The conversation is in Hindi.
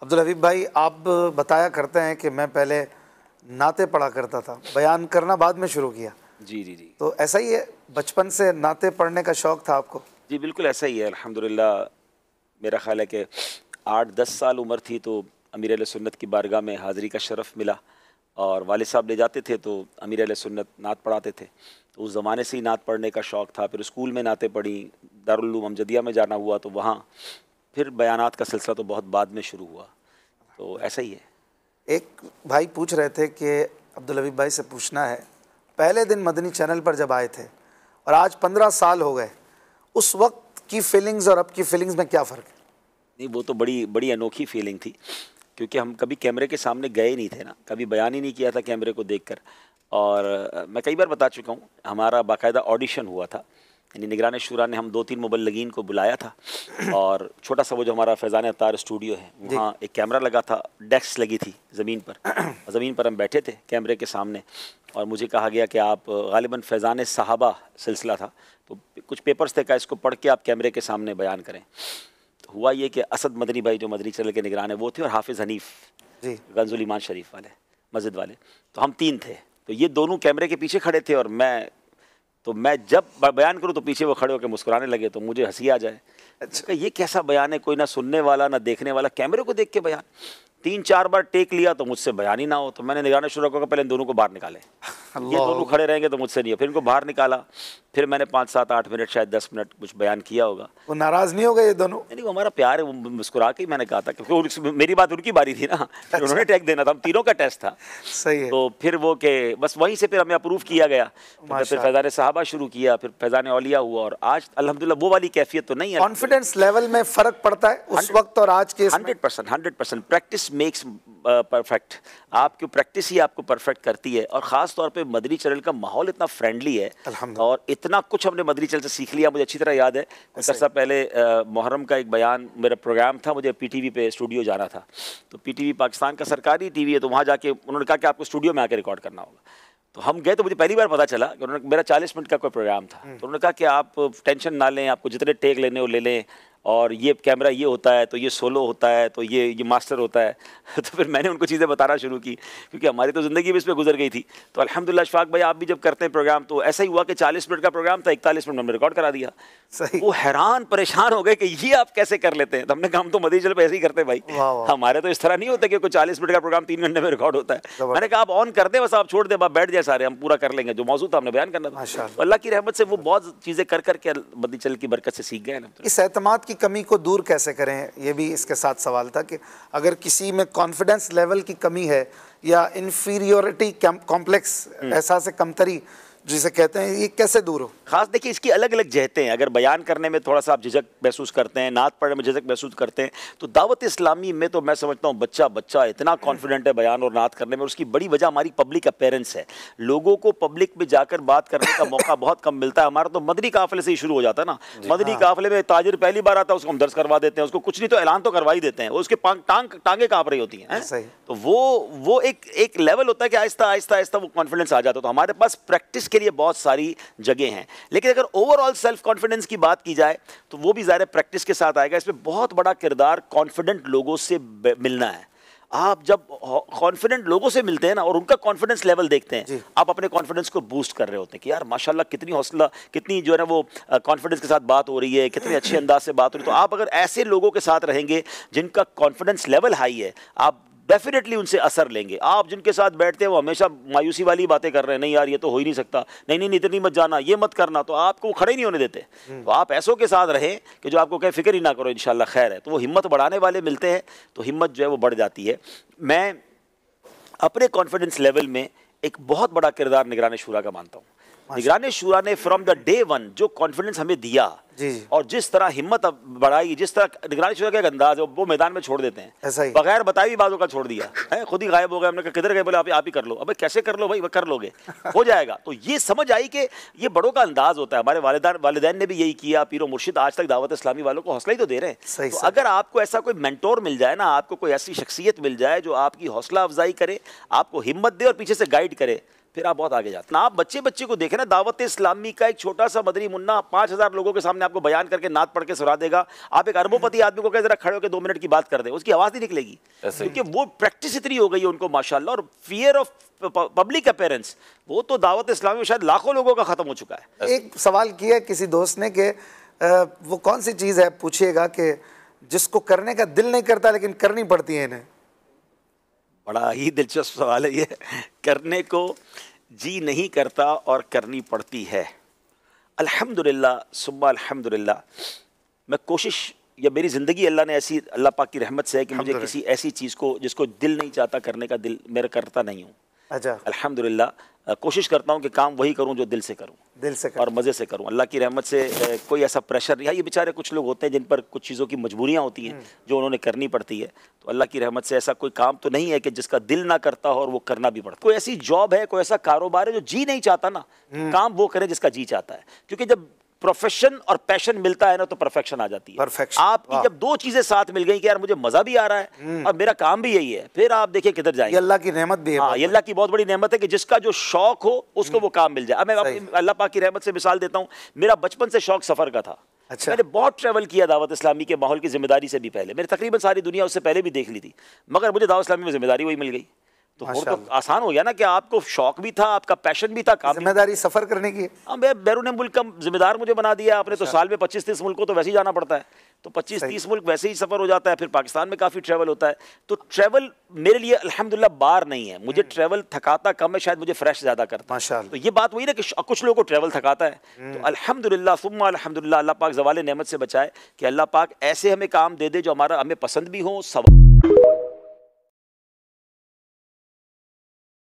अब्दुल हबीब भाई, आप बताया करते हैं कि मैं पहले नाते पढ़ा करता था, बयान करना बाद में शुरू किया। जी जी जी तो ऐसा ही है, बचपन से नाते पढ़ने का शौक़ था आपको? जी, बिल्कुल ऐसा ही है अल्हम्दुलिल्लाह। मेरा ख़्याल है कि 8-10 साल उम्र थी तो अमीर अहले सुन्नत की बारगाह में हाज़िरी का शरफ़ मिला और वालिद साहब ले जाते थे तो अमीर अहले सुन्नत नात पढ़ाते थे। तो उस ज़माने से ही नात पढ़ने का शौक़ था। फिर स्कूल में नातें पढ़ी, दारुल उलूम अमजदिया में जाना हुआ तो वहाँ फिर बयानात का सिलसिला तो बहुत बाद में शुरू हुआ। तो ऐसा ही है। एक भाई पूछ रहे थे कि अब्दुल हबीब भाई से पूछना है, पहले दिन मदनी चैनल पर जब आए थे और आज 15 साल हो गए, उस वक्त की फीलिंग्स और अब की फीलिंग्स में क्या फ़र्क है? नहीं, वो तो बड़ी बड़ी अनोखी फीलिंग थी क्योंकि हम कभी कैमरे के सामने गए नहीं थे ना, कभी बयान ही नहीं किया था कैमरे को देखकर। और मैं कई बार बता चुका हूँ, हमारा बाकायदा ऑडिशन हुआ था, यानी निगरान शुरा ने हम 2-3 मुबल्लिगीन को बुलाया था और छोटा सा वो जो हमारा फैज़ान अत्तार स्टूडियो है वहाँ एक कैमरा लगा था, डेस्क लगी थी ज़मीन पर, ज़मीन पर हम बैठे थे कैमरे के सामने और मुझे कहा गया कि आप गालिबन फैज़ान सहाबा सिलसिला था तो कुछ पेपर्स थे, का इसको पढ़ के आप कैमरे के सामने बयान करें। तो हुआ ये कि असद मदनी भाई जो मदनी चैनल के निगरान है वो थे और हाफिज़ हनीफ जी, गंजुल ईमान शरीफ वाले मस्जिद वाले, तो हम 3 थे। तो ये दोनों कैमरे के पीछे खड़े थे और मैं जब बयान करूं तो पीछे वो खड़े होकर मुस्कुराने लगे तो मुझे हंसी आ जाए। अच्छा, ये कैसा बयान है, कोई ना सुनने वाला ना देखने वाला, कैमरे को देख के बयान। 3-4 बार टेक लिया तो मुझसे बयान ही ना हो, तो मैंने निगरान शुरा को कहा पहले इन दोनों को बाहर निकालें, ये दोनों खड़े रहेंगे तो मुझसे नहीं हो। फिर इनको बाहर निकाला, फिर मैंने 5-7-8 मिनट शायद 10 मिनट कुछ बयान किया होगा। वो नाराज़ नहीं हो गए ये दोनों? नहीं, वो हमारा प्यार है, वो मुस्कुरा के ही मैंने कहा था क्योंकि मेरी बात उनकी बारी थी ना, फिर उन्होंने टैग देना था, हम तीनों का टेस्ट था। सही है। तो फिर वो के बस वहीं से फिर हमें अप्रूव किया गया, फिर फैज़ान सहाबा शुरू किया, फिर फैज़ान औलिया हुआ और आज अल्हम्दुलिल्लाह वो वाली कैफियत तो नहीं है। कॉन्फिडेंस लेवल में फ़र्क पड़ता है उस वक्त और आज के? 100%। Practice makes perfect. आपकी प्रैक्टिस ही आपको परफेक्ट करती है और ख़ास तौर पे मदनी चैनल का माहौल इतना फ्रेंडली है और इतना कुछ हमने मदनी चैनल से सीख लिया। मुझे अच्छी तरह याद है कुछ अर्सा पहले मुहर्रम का एक बयान मेरा प्रोग्राम था, मुझे पीटीवी पे स्टूडियो जाना था। तो पीटीवी पाकिस्तान का सरकारी टीवी है, तो वहाँ जाके उन्होंने कहा कि आपको स्टूडियो में आके रिकॉर्ड करना होगा। तो हम गए तो मुझे पहली बार पता चला कि उन्होंने, मेरा 40 मिनट का कोई प्रोग्राम था, तो उन्होंने कहा कि आप टेंशन ना लें, आपको जितने टेक लेने हो ले लें, और ये कैमरा ये होता है, तो ये सोलो होता है, तो ये मास्टर होता है। तो फिर मैंने उनको चीज़ें बताना शुरू की क्योंकि हमारी तो ज़िंदगी भी इस पर गुजर गई थी। तो अल्हम्दुलिल्लाह इशफाक भाई, आप भी जब करते हैं प्रोग्राम तो ऐसा ही हुआ कि 40 मिनट का प्रोग्राम था, 41 मिनट में रिकॉर्ड करा दिया। सही। वो हैरान परेशान हो गए कि ये आप कैसे कर लेते हैं। तो हमने कहा हम तो मदनी चैनल पे ऐसे ही करते हैं भाई, हमारे तो इस तरह नहीं होता कि कोई 40 मिनट का प्रोग्राम 3 घंटे में रिकॉर्ड होता है। मैंने कहा आप ऑन कर दे, बस आप छोड़ दे, आप बैठ जाए, सारे हम पूरा कर लेंगे, जो मौजूद था हमने बयान करना था। अल्लाह की रहमत से वो बहुत चीज़ें कर करके मदनी चैनल की बरकत से सीख गए ना। इस एतमाद की कमी को दूर कैसे करें, ये भी इसके साथ सवाल था कि अगर किसी में कॉन्फिडेंस लेवल की कमी है या इन्फीरियोरिटी कॉम्प्लेक्स, एहसास कमतरी जिसे कहते हैं, ये कैसे दूर हो? खास देखिए इसकी अलग अलग जहतें हैं। अगर बयान करने में थोड़ा सा आप झिझक महसूस करते हैं, नात पढ़ने में झिझक महसूस करते हैं, तो दावत इस्लामी में तो मैं समझता हूँ बच्चा इतना कॉन्फिडेंट है बयान और नात करने में, उसकी बड़ी वजह हमारी पब्लिक अपीयरेंस है। लोगों को पब्लिक में जाकर बात करने का मौका बहुत कम मिलता है। हमारा तो मदनी काफिले से ही शुरू हो जाता है ना। मदनी काफिले में ताजिर पहली बार आता है, उसको हम दर्ज करवा देते हैं, उसको कुछ नहीं तो ऐलान तो करवा ही देते हैं, उसके टांगे काँप रही होती हैं। तो वो एक लेवल होता है कि आहिस्ता आहिस्ता वो कॉन्फिडेंस आ जाता है। तो हमारे पास प्रैक्टिस के लिए बहुत सारी जगह हैं, लेकिन अगर ओवरऑल सेल्फ कॉन्फिडेंस की बात की जाए तो वो भी ज़ाहिर प्रैक्टिस के साथ आएगा। इसमें बहुत बड़ा किरदार कॉन्फिडेंट लोगों से मिलना है। आप जब कॉन्फिडेंट लोगों से मिलते हैं ना और उनका कॉन्फिडेंस लेवल देखते हैं, आप अपने कॉन्फिडेंस को बूस्ट कर रहे होते हैं कि यार माशाल्लाह कितनी हौसला, कितनी जो है ना वो कॉन्फिडेंस के साथ बात हो रही है, कितने अच्छे अंदाज से बात हो रही है। तो आप अगर ऐसे लोगों के साथ रहेंगे जिनका कॉन्फिडेंस लेवल हाई है, आप डेफिनेटली उनसे असर लेंगे। आप जिनके साथ बैठते हैं वो हमेशा मायूसी वाली बातें कर रहे हैं, नहीं यार ये तो हो ही नहीं सकता, नहीं इतनी मत जाना, ये मत करना, तो आपको वो खड़े नहीं होने देते। तो आप ऐसों के साथ रहें कि जो आपको कहे फिक्र ही ना करो, इंशाल्लाह खैर है। तो वो हिम्मत बढ़ाने वाले मिलते हैं तो हिम्मत जो है वो बढ़ जाती है। मैं अपने कॉन्फिडेंस लेवल में एक बहुत बड़ा किरदार निगरान शुरा का मानता हूँ। निगरान शुरा ने फ्रॉम द डे वन जो कॉन्फिडेंस हमें दिया और जिस तरह हिम्मत बढ़ाई, जिस तरह निगरान शुरा का एक अंदाज है, वो मैदान में छोड़ देते हैं बगैर बताए भी बातों का छोड़ दिया है, खुद ही गायब हो गए। हमने कहा किधर गए, बोले आप ही कर लो। अबे कैसे कर लो भाई, कर लोगे, हो जाएगा। तो ये समझ आई कि ये बड़ों का अंदाज होता है। हमारे वालिदैन ने भी यही किया, पीरो मुर्शिद आज तक दावत इस्लामी वालों को हौसला ही तो दे रहे हैं। तो अगर आपको ऐसा कोई मेंटोर मिल जाए ना, आपको कोई ऐसी शख्सियत मिल जाए जो आपकी हौसला अफजाई करे, आपको हिम्मत दे और पीछे से गाइड करे, फिर आप बहुत आगे जाते हैं। आप बच्चे को देखें ना, दावत इस्लामी का एक छोटा सा मदनी मुन्ना 5000 लोगों के सामने आपको बयान करके नात पढ़ के सुना देगा। आप एक अरबोपति आदमी को कहे जरा खड़े होकर 2 मिनट की बात कर दे, उसकी आवाज़ नहीं निकलेगी, क्योंकि वो प्रैक्टिस इतनी हो गई है उनको माशाल्लाह। और फियर ऑफ पब्लिक अपीयरेंस वो तो दावत इस्लामी में शायद लाखों लोगों का ख़त्म हो चुका है। एक सवाल किया किसी दोस्त ने कि वो कौन सी चीज़ है, पूछिएगा कि जिसको करने का दिल नहीं करता लेकिन करनी पड़ती है इन्हें। बड़ा ही दिलचस्प सवाल है ये, करने को जी नहीं करता और करनी पड़ती है। अल्हम्दुलिल्लाह सुम्मा अल्हम्दुलिल्लाह, मैं कोशिश या मेरी ज़िंदगी अल्लाह ने ऐसी, अल्लाह पाक की रहमत से है कि मुझे किसी ऐसी चीज़ को जिसको दिल नहीं चाहता करने का दिल मेरा करता नहीं हूँ। अच्छा, अल्हम्दुलिल्लाह कोशिश करता हूँ कि काम वही करूँ जो दिल से करूँ, दिल से और मज़े से करूँ। अल्लाह की रहमत से कोई ऐसा प्रेशर नहीं है। ये बेचारे कुछ लोग होते हैं जिन पर कुछ चीज़ों की मजबूरियाँ होती हैं जो उन्होंने करनी पड़ती है, तो अल्लाह की रहमत से ऐसा कोई काम तो नहीं है कि जिसका दिल ना करता हो और वो करना भी पड़ता। कोई ऐसी जॉब है, कोई ऐसा कारोबार है जो जी नहीं चाहता ना, काम वो करे जिसका जी चाहता है, क्योंकि जब प्रोफेशन और पैशन मिलता है ना तो परफेक्शन आ जाती है। परफेक्शन आपकी जब दो चीजें साथ मिल गई कि यार मुझे मजा भी आ रहा है और मेरा काम भी यही है, फिर आप देखिए किधर जाएंगे। ये अल्लाह की रहमत भी है। हाँ, ये अल्लाह की बहुत बड़ी नेमत है कि जिसका जो शौक हो उसको वो काम मिल जाए। अब मैं अल्लाह पाक की रहमत से मिसाल देता हूँ, मेरा बचपन से शौक सफर का था। अच्छा। मैंने बहुत ट्रैवल किया दावत इस्लामी के माहौल की जिम्मेदारी से भी पहले। मैंने तकरीबन सारी दुनिया उससे पहले भी देख ली थी, मगर मुझे दावत इस्लामी में जिम्मेदारी वही मिल गई। तो और तो आसान हो गया ना कि आपको शौक भी था, आपका पैशन भी था, काम जिम्मेदारी सफर करने की। हाँ, बैरून मुल्क का जिम्मेदार मुझे बना दिया आपने। तो साल में 25-30 मुल्क को तो वैसे ही जाना पड़ता है, तो 25-30 मुल्क वैसे ही सफर हो जाता है। फिर पाकिस्तान में काफ़ी ट्रैवल होता है, तो ट्रैवल मेरे लिए अल्हम्दुलिल्लाह बार नहीं है। मुझे ट्रैवल थकाता कम है, शायद मुझे फ्रेश ज़्यादा करता है। तो ये बात वही ना कि कुछ लोगों को ट्रैवल थकाता है, तो अल्हम्दुलिल्लाह सुम्मा अल्हम्दुलिल्लाह अल्लाह पाक ज़वाल नेमत से बचाए कि अल्लाह पाक ऐसे हमें काम दे दे जो हमें पसंद भी हो, सब